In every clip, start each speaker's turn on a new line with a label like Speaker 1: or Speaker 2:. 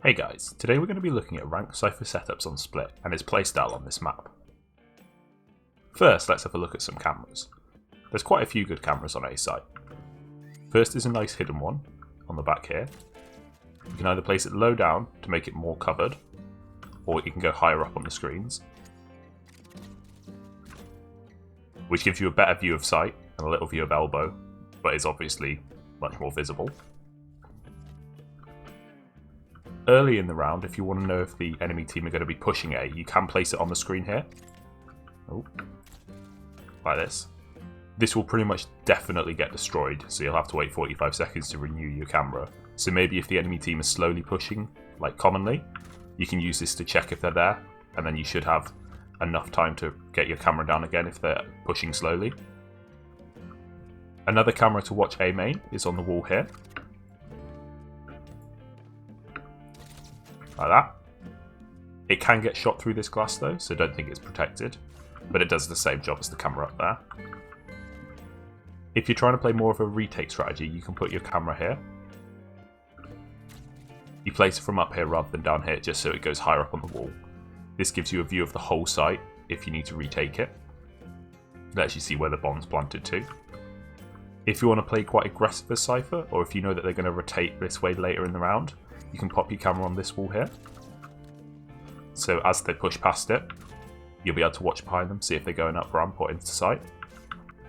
Speaker 1: Hey guys, today we're going to be looking at ranked Cypher setups on Split and its playstyle on this map. First, let's have a look at some cameras. There's quite a few good cameras on A site. First is a nice hidden one on the back here. You can either place it low down to make it more covered, or you can go higher up on the screens, which gives you a better view of sight and a little view of elbow, but is obviously much more visible. Early in the round, if you want to know if the enemy team are going to be pushing A, you can place it on the screen here. Oh, like this. This will pretty much definitely get destroyed, so you'll have to wait 45 seconds to renew your camera. So maybe if the enemy team is slowly pushing, like commonly, you can use this to check if they're there, and then you should have enough time to get your camera down again if they're pushing slowly. Another camera to watch A main is on the wall here. Like that. It can get shot through this glass though, so don't think it's protected, but it does the same job as the camera up there. If you're trying to play more of a retake strategy, you can put your camera here. You place it from up here rather than down here, just so it goes higher up on the wall. This gives you a view of the whole site if you need to retake it. You can actually see where the bomb's planted to. If you want to play quite aggressive as Cypher, or if you know that they're going to rotate this way later in the round, you can pop your camera on this wall here. So as they push past it, you'll be able to watch behind them, see if they're going up ramp or into sight.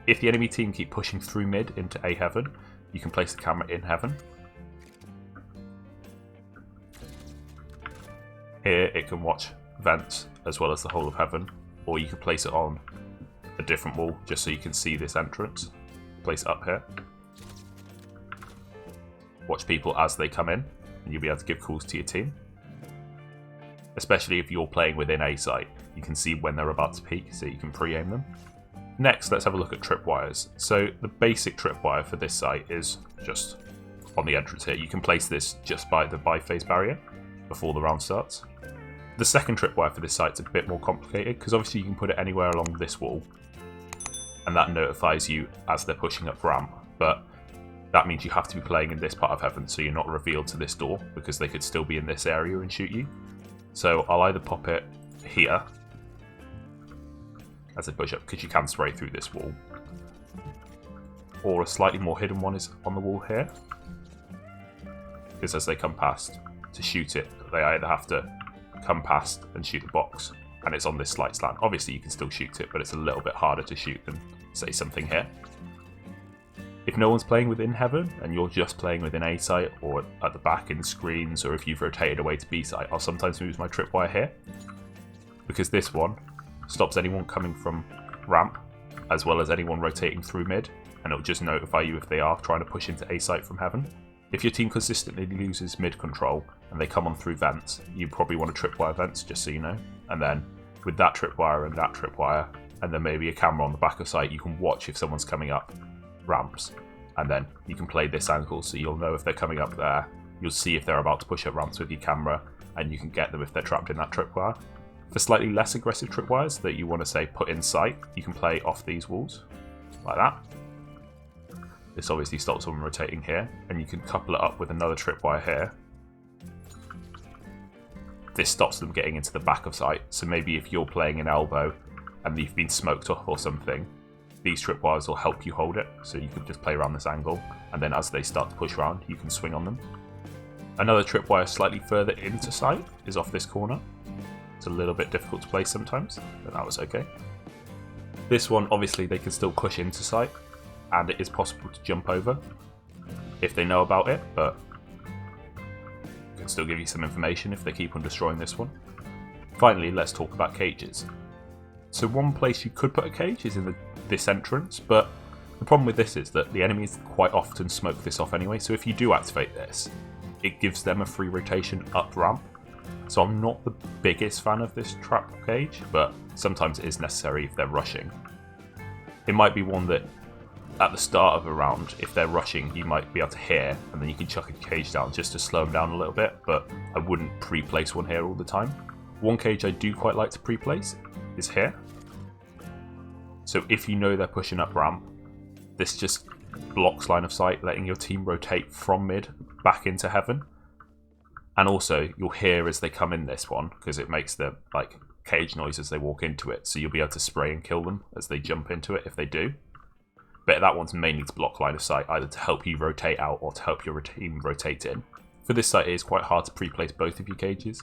Speaker 1: If the enemy team keep pushing through mid into A heaven, you can place the camera in heaven. Here it can watch vents as well as the whole of heaven, or you can place it on a different wall just so you can see this entrance. Place it up here. Watch people as they come in, and you'll be able to give calls to your team. Especially if you're playing within A site, you can see when they're about to peek, so you can pre-aim them. Next, let's have a look at tripwires. So the basic tripwire for this site is just on the entrance here. You can place this just by the biphase barrier before the round starts. The second tripwire for this site is a bit more complicated, because obviously you can put it anywhere along this wall, and that notifies you as they're pushing up ramp, but that means you have to be playing in this part of heaven, so you're not revealed to this door, because they could still be in this area and shoot you. So I'll either pop it here as they push up, because you can spray through this wall, or a slightly more hidden one is on the wall here, because as they come past, to shoot it, they either have to come past and shoot the box, and it's on this slight slant. Obviously you can still shoot it, but it's a little bit harder to shoot than, say, something here. If no one's playing within heaven, and you're just playing within A site, or at the back in screens, or if you've rotated away to B site, I'll sometimes move my tripwire here, because this one stops anyone coming from ramp, as well as anyone rotating through mid, and it'll just notify you if they are trying to push into A site from heaven. If your team consistently loses mid control, and they come on through vents, you probably want to tripwire vents, just so you know. And then, with that tripwire and that tripwire, and then maybe a camera on the back of site, you can watch if someone's coming up ramps, and then you can play this angle, so you'll know if they're coming up there. You'll see if they're about to push up ramps with your camera, and you can get them if they're trapped in that tripwire. For slightly less aggressive tripwires that you want to, say, put in sight, you can play off these walls, like that. This obviously stops them rotating here, and you can couple it up with another tripwire here. This stops them getting into the back of sight, so maybe if you're playing an elbow and you've been smoked off or something, these tripwires will help you hold it, so you can just play around this angle, and then as they start to push around, you can swing on them. Another tripwire slightly further into sight is off this corner. It's a little bit difficult to place sometimes, but that was okay. This one, obviously, they can still push into sight, and it is possible to jump over if they know about it, but it can still give you some information if they keep on destroying this one. Finally, let's talk about cages. So one place you could put a cage is in this entrance, but the problem with this is that the enemies quite often smoke this off anyway, so if you do activate this, it gives them a free rotation up ramp. So I'm not the biggest fan of this trap cage, but sometimes it is necessary if they're rushing. It might be one that at the start of a round, if they're rushing, you might be able to hear, and then you can chuck a cage down just to slow them down a little bit, but I wouldn't pre-place one here all the time. One cage I do quite like to pre-place is here. So if you know they're pushing up ramp, this just blocks line of sight, letting your team rotate from mid back into heaven. And also, you'll hear as they come in this one, because it makes the like cage noise as they walk into it, so you'll be able to spray and kill them as they jump into it if they do. But that one's mainly to block line of sight, either to help you rotate out or to help your team rotate in. For this site, it is quite hard to pre-place both of your cages.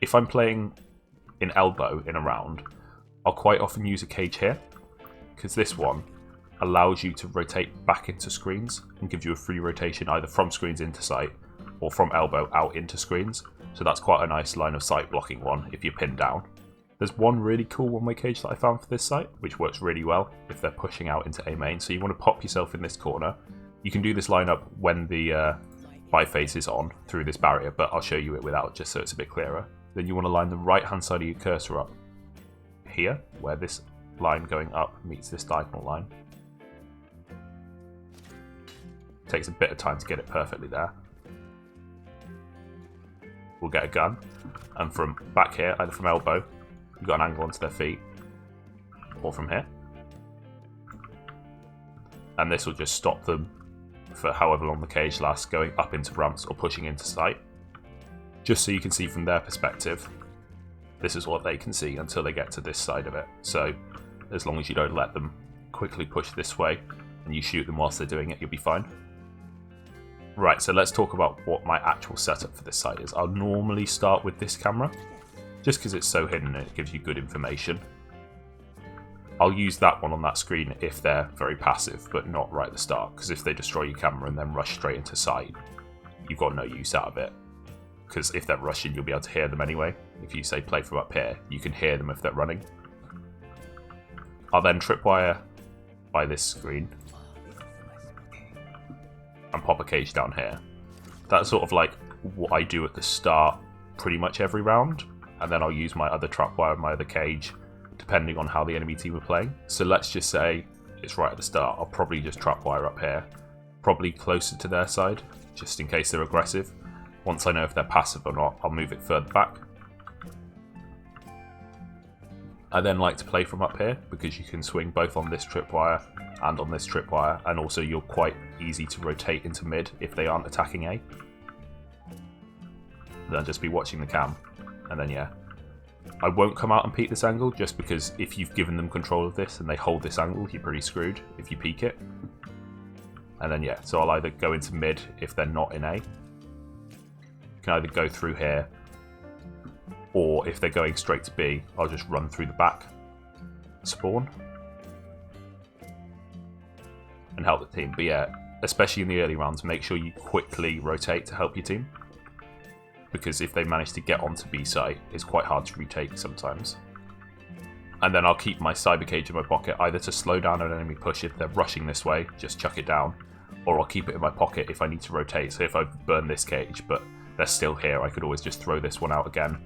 Speaker 1: If I'm playing in elbow in a round, I'll quite often use a cage here, because this one allows you to rotate back into screens and gives you a free rotation either from screens into sight or from elbow out into screens. So that's quite a nice line of sight blocking one if you're pinned down. There's one really cool one-way cage that I found for this site, which works really well if they're pushing out into A main. So you want to pop yourself in this corner. You can do this lineup when the biface is on through this barrier, but I'll show you it without just so it's a bit clearer. Then you want to line the right-hand side of your cursor up here, where this line going up meets this diagonal line. Takes a bit of time to get it perfectly there. We'll get a gun, and from back here, either from elbow, you've got an angle onto their feet, or from here. And this will just stop them for however long the cage lasts, going up into ramps or pushing into sight. Just so you can see from their perspective, this is what they can see until they get to this side of it. So as long as you don't let them quickly push this way and you shoot them whilst they're doing it, you'll be fine. Right, so let's talk about what my actual setup for this site is. I'll normally start with this camera, just because it's so hidden and it gives you good information. I'll use that one on that screen if they're very passive, but not right at the start, because if they destroy your camera and then rush straight into sight, you've got no use out of it. Because if they're rushing, you'll be able to hear them anyway. If you say play from up here, you can hear them if they're running. I'll then tripwire by this screen and pop a cage down here. That's sort of like what I do at the start pretty much every round, and then I'll use my other tripwire and my other cage depending on how the enemy team are playing. So let's just say it's right at the start. I'll probably just tripwire up here, probably closer to their side, just in case they're aggressive. Once I know if they're passive or not, I'll move it further back. I then like to play from up here because you can swing both on this tripwire and on this tripwire, and also you're quite easy to rotate into mid if they aren't attacking A. Then just be watching the cam, and then yeah. I won't come out and peek this angle just because if you've given them control of this and they hold this angle, you're pretty screwed if you peek it. And then yeah, so I'll either go into mid if they're not in A. You can either go through here, or if they're going straight to B, I'll just run through the back, spawn, and help the team. But yeah, especially in the early rounds, make sure you quickly rotate to help your team, because if they manage to get onto B site, it's quite hard to retake sometimes. And then I'll keep my cyber cage in my pocket, either to slow down an enemy push if they're rushing this way, just chuck it down, or I'll keep it in my pocket if I need to rotate. So if I burn this cage, but they're still here, I could always just throw this one out again.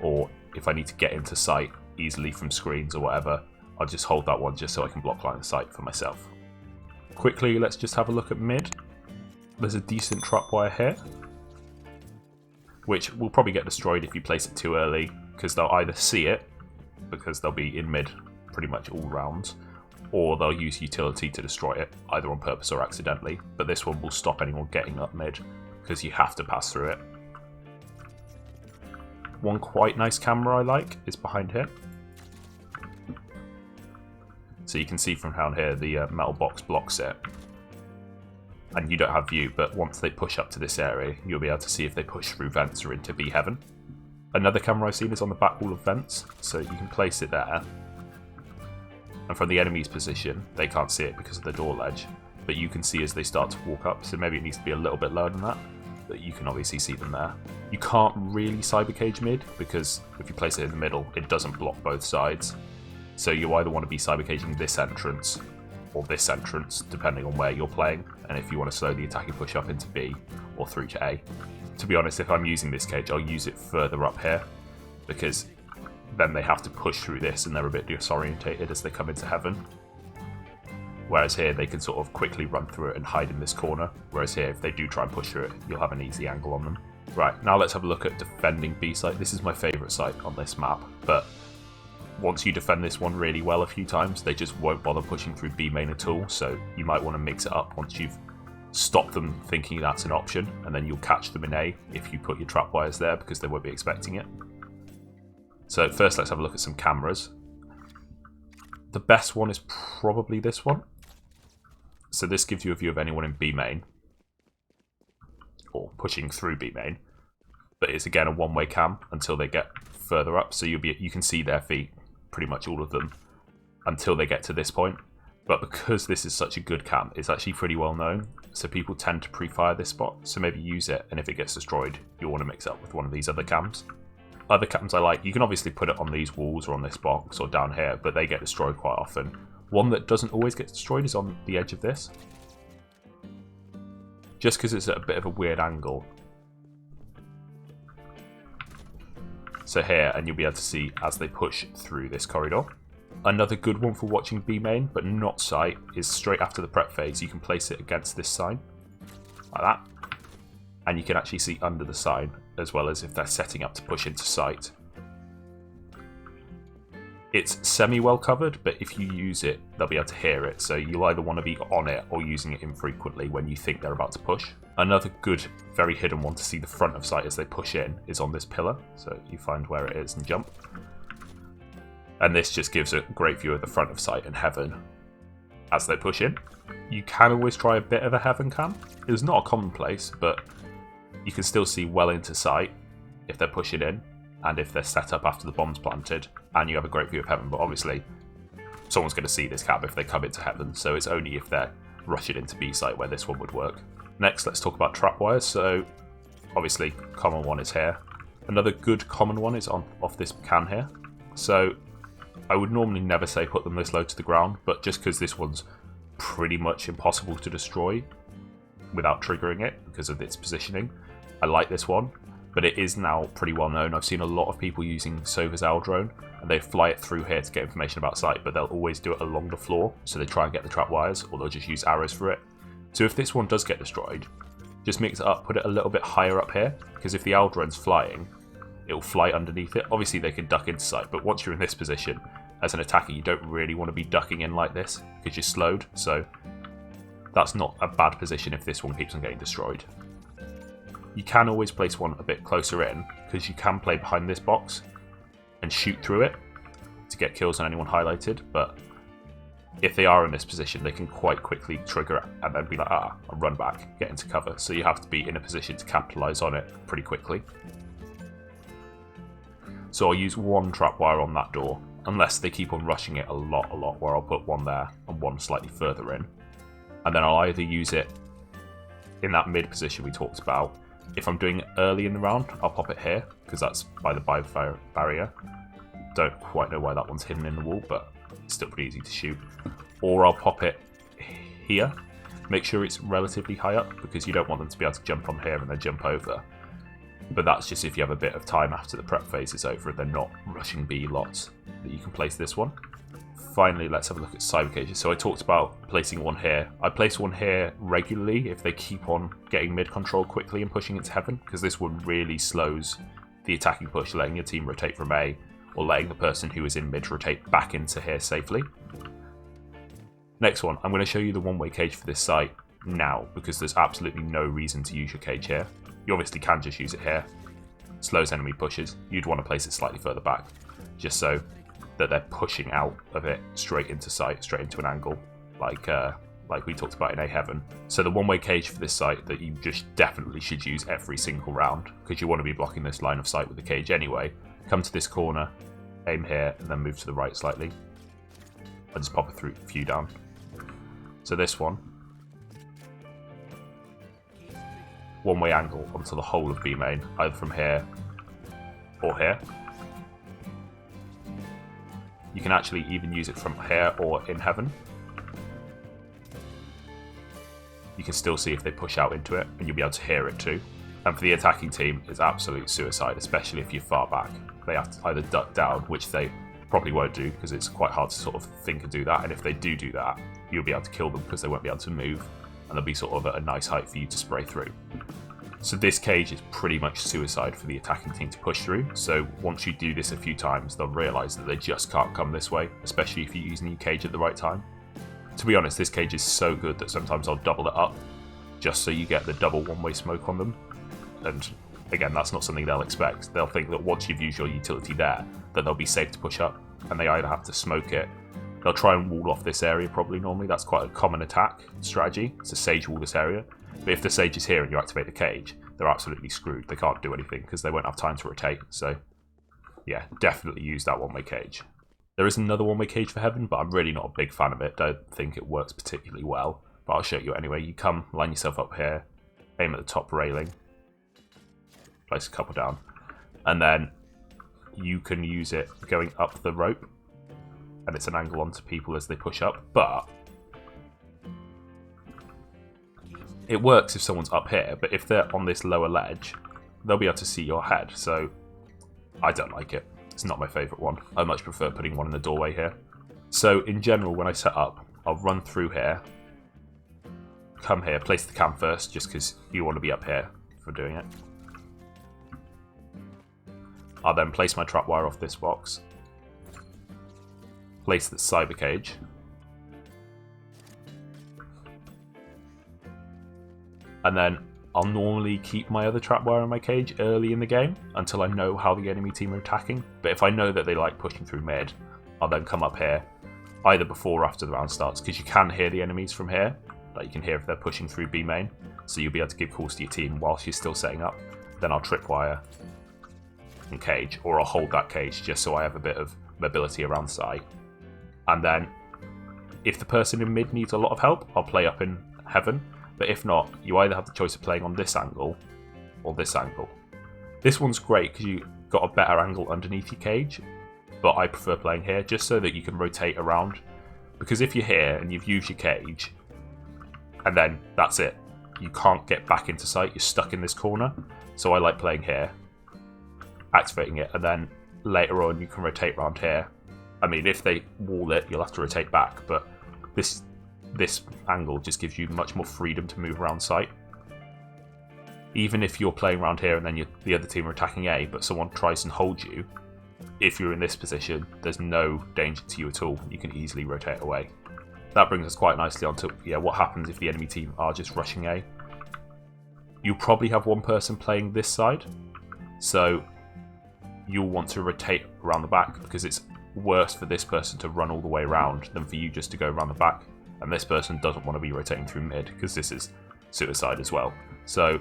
Speaker 1: Or if I need to get into sight easily from screens or whatever, I'll just hold that one just so I can block line of sight for myself. Quickly, let's just have a look at mid. There's a decent tripwire here, which will probably get destroyed if you place it too early, because they'll either see it, because they'll be in mid pretty much all rounds, or they'll use utility to destroy it, either on purpose or accidentally. But this one will stop anyone getting up mid, because you have to pass through it. One quite nice camera I like is behind here. So you can see from down here the metal box blocks it. And you don't have view, but once they push up to this area, you'll be able to see if they push through vents or into B heaven. Another camera I've seen is on the back wall of vents, so you can place it there. And from the enemy's position, they can't see it because of the door ledge, but you can see as they start to walk up, so maybe it needs to be a little bit lower than that, but you can obviously see them there. You can't really cyber cage mid, because if you place it in the middle, it doesn't block both sides. So you either want to be cyber caging this entrance, or this entrance, depending on where you're playing, and if you want to slow the attacking push up into B, or through to A. To be honest, if I'm using this cage, I'll use it further up here, because then they have to push through this and they're a bit disorientated as they come into heaven. Whereas here, they can sort of quickly run through it and hide in this corner. Whereas here, if they do try and push through it, you'll have an easy angle on them. Right, now let's have a look at defending B site. This is my favourite site on this map, but once you defend this one really well a few times, they just won't bother pushing through B main at all, so you might want to mix it up once you've stop them thinking that's an option, and then you'll catch them in A if you put your tripwires there because they won't be expecting it. So first let's have a look at some cameras. The best one is probably this one. So this gives you a view of anyone in B main, or pushing through B main, but it's again a one-way cam until they get further up, so you can see their feet, pretty much all of them, until they get to this point. But because this is such a good cam, it's actually pretty well known, so people tend to pre-fire this spot, so maybe use it, and if it gets destroyed, you'll want to mix it up with one of these other cams. Other cams I like, you can obviously put it on these walls or on this box or down here, but they get destroyed quite often. One that doesn't always get destroyed is on the edge of this, just because it's at a bit of a weird angle. So here, and you'll be able to see as they push through this corridor. Another good one for watching B main, but not sight, is straight after the prep phase. You can place it against this sign, like that, and you can actually see under the sign, as well as if they're setting up to push into sight. It's semi-well covered, but if you use it, they'll be able to hear it, so you'll either want to be on it or using it infrequently when you think they're about to push. Another good, very hidden one to see the front of sight as they push in is on this pillar, so you find where it is and jump. And this just gives a great view of the front of sight and heaven as they push in. You can always try a bit of a heaven cam. It's not a commonplace, but you can still see well into sight if they're pushing in, and if they're set up after the bomb's planted, and you have a great view of heaven. But obviously, someone's going to see this cam if they come into heaven, so it's only if they're rushing into B site where this one would work. Next, let's talk about trapwires. So, obviously, common one is here. Another good common one is off this can here. So, I would normally never say put them this low to the ground, but just because this one's pretty much impossible to destroy without triggering it because of its positioning, I like this one. But it is now pretty well known. I've seen a lot of people using Sova's Owl drone, and they fly it through here to get information about site, but they'll always do it along the floor, so they try and get the trap wires, or they'll just use arrows for it. So if this one does get destroyed, just mix it up, put it a little bit higher up here, because if the Owl drone's flying, it'll fly underneath it. Obviously they can duck into sight, but once you're in this position, as an attacker, you don't really want to be ducking in like this, because you're slowed, so that's not a bad position if this one keeps on getting destroyed. You can always place one a bit closer in, because you can play behind this box and shoot through it to get kills on anyone highlighted, but if they are in this position, they can quite quickly trigger it and then be like, I'll run back, get into cover. So you have to be in a position to capitalize on it pretty quickly. So I'll use one trapwire on that door, unless they keep on rushing it a lot, where I'll put one there and one slightly further in. And then I'll either use it in that mid position we talked about. If I'm doing it early in the round, I'll pop it here, because that's by the barrier. Don't quite know why that one's hidden in the wall, but it's still pretty easy to shoot. Or I'll pop it here. Make sure it's relatively high up, because you don't want them to be able to jump on here and then jump over. But that's just if you have a bit of time after the prep phase is over and they're not rushing B lots, that you can place this one. Finally, let's have a look at cyber cages. So I talked about placing one here. I place one here regularly if they keep on getting mid control quickly and pushing into heaven, because this one really slows the attacking push, letting your team rotate from A, or letting the person who is in mid rotate back into here safely. Next one, I'm going to show you the one-way cage for this site now, because there's absolutely no reason to use your cage here. You obviously can just use it here. Slows enemy pushes. You'd want to place it slightly further back, just so that they're pushing out of it straight into sight, straight into an angle, like we talked about in A Heaven. So the one-way cage for this site that you just definitely should use every single round, because you want to be blocking this line of sight with the cage anyway. Come to this corner, aim here, and then move to the right slightly. And just pop a few down. So this one-way angle onto the whole of B main, either from here or here. You can actually even use it from here or in heaven. You can still see if they push out into it, and you'll be able to hear it too. And for the attacking team, it's absolute suicide, especially if you're far back. They have to either duck down, which they probably won't do, because it's quite hard to sort of think and do that. And if they do that, you'll be able to kill them, because they won't be able to move, and they'll be sort of at a nice height for you to spray through. So this cage is pretty much suicide for the attacking team to push through. So once you do this a few times, they'll realise that they just can't come this way, especially if you're using your cage at the right time. To be honest, this cage is so good that sometimes I'll double it up just so you get the double one-way smoke on them. And again, that's not something they'll expect. They'll think that once you've used your utility there, that they'll be safe to push up, and they either have to smoke it. They'll try and wall off this area probably normally. That's quite a common attack strategy, to sage wall this area. But if the sage is here and you activate the cage, they're absolutely screwed. They can't do anything because they won't have time to rotate. So yeah, definitely use that one-way cage. There is another one-way cage for Heaven, but I'm really not a big fan of it. Don't think it works particularly well, but I'll show you anyway. You come, line yourself up here, aim at the top railing, place a couple down, and then you can use it going up the rope, and it's an angle onto people as they push up, but it works if someone's up here, but if they're on this lower ledge, they'll be able to see your head, so I don't like it. It's not my favourite one. I much prefer putting one in the doorway here. So in general, when I set up, I'll run through here, come here, place the cam first, just because you want to be up here for doing it. I'll then place my trapwire off this box, place the cyber cage, and then I'll normally keep my other trapwire in my cage early in the game until I know how the enemy team are attacking. But if I know that they like pushing through mid, I'll then come up here either before or after the round starts, because you can hear the enemies from here. Like you can hear if they're pushing through B main, so you'll be able to give calls to your team whilst you're still setting up. Then I'll tripwire and cage, or I'll hold that cage just so I have a bit of mobility around site. And then if the person in mid needs a lot of help, I'll play up in Heaven. But if not, you either have the choice of playing on this angle or this angle. This one's great because you got a better angle underneath your cage, but I prefer playing here just so that you can rotate around. Because if you're here and you've used your cage, and then that's it, you can't get back into sight, you're stuck in this corner. So I like playing here, activating it, and then later on you can rotate around here. I mean, if they wall it, you'll have to rotate back, but this angle just gives you much more freedom to move around site. Even if you're playing around here and then the other team are attacking A, but someone tries and holds you, if you're in this position, there's no danger to you at all. You can easily rotate away. That brings us quite nicely onto what happens if the enemy team are just rushing A. You'll probably have one person playing this side, so you'll want to rotate around the back because it's worse for this person to run all the way around than for you just to go around the back. And this person doesn't want to be rotating through mid because this is suicide as well. So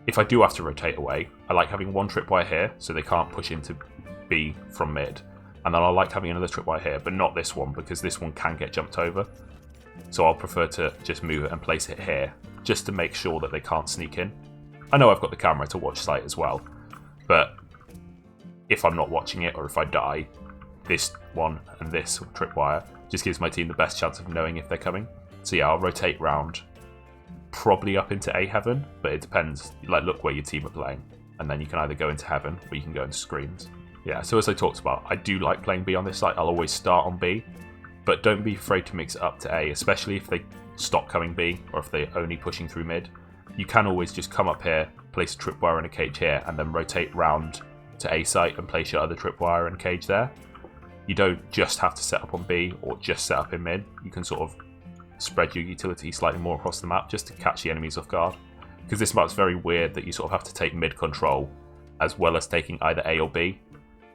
Speaker 1: if I do have to rotate away, I like having one tripwire here so they can't push into B from mid. And then I like having another tripwire here, but not this one because this one can get jumped over. So I'll prefer to just move it and place it here just to make sure that they can't sneak in. I know I've got the camera to watch site as well, but if I'm not watching it or if I die, this one and this tripwire just gives my team the best chance of knowing if they're coming. So yeah, I'll rotate round, probably up into A Heaven, but it depends. Like, look where your team are playing, and then you can either go into Heaven or you can go into screens. Yeah, so as I talked about, I do like playing B on this site. I'll always start on B, but don't be afraid to mix it up to A, especially if they stop coming B or if they're only pushing through mid. You can always just come up here, place a tripwire and a cage here, and then rotate round to A site and place your other tripwire and cage there. You don't just have to set up on B or just set up in mid. You can sort of spread your utility slightly more across the map just to catch the enemies off guard. Because this map's very weird that you sort of have to take mid control as well as taking either A or B.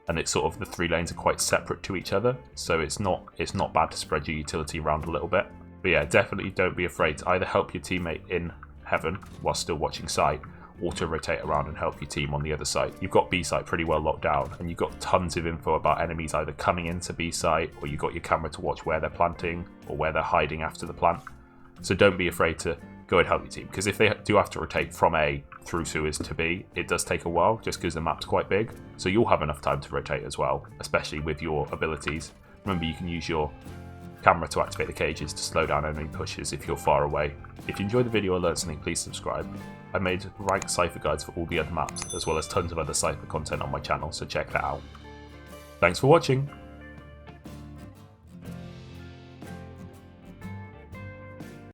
Speaker 1: And it's sort of the three lanes are quite separate to each other. So it's not bad to spread your utility around a little bit. But yeah, definitely don't be afraid to either help your teammate in Heaven while still watching site, or to rotate around and help your team on the other side. You've got B site pretty well locked down, and you've got tons of info about enemies either coming into B site, or you've got your camera to watch where they're planting, or where they're hiding after the plant. So don't be afraid to go and help your team, because if they do have to rotate from A through sewers to B, it does take a while, just because the map's quite big. So you'll have enough time to rotate as well, especially with your abilities. Remember, you can use your camera to activate the cages to slow down enemy pushes if you're far away. If you enjoyed the video or learned something, please subscribe. I made ranked Cypher guides for all the other maps, as well as tons of other Cypher content on my channel, so check that out. Thanks for watching!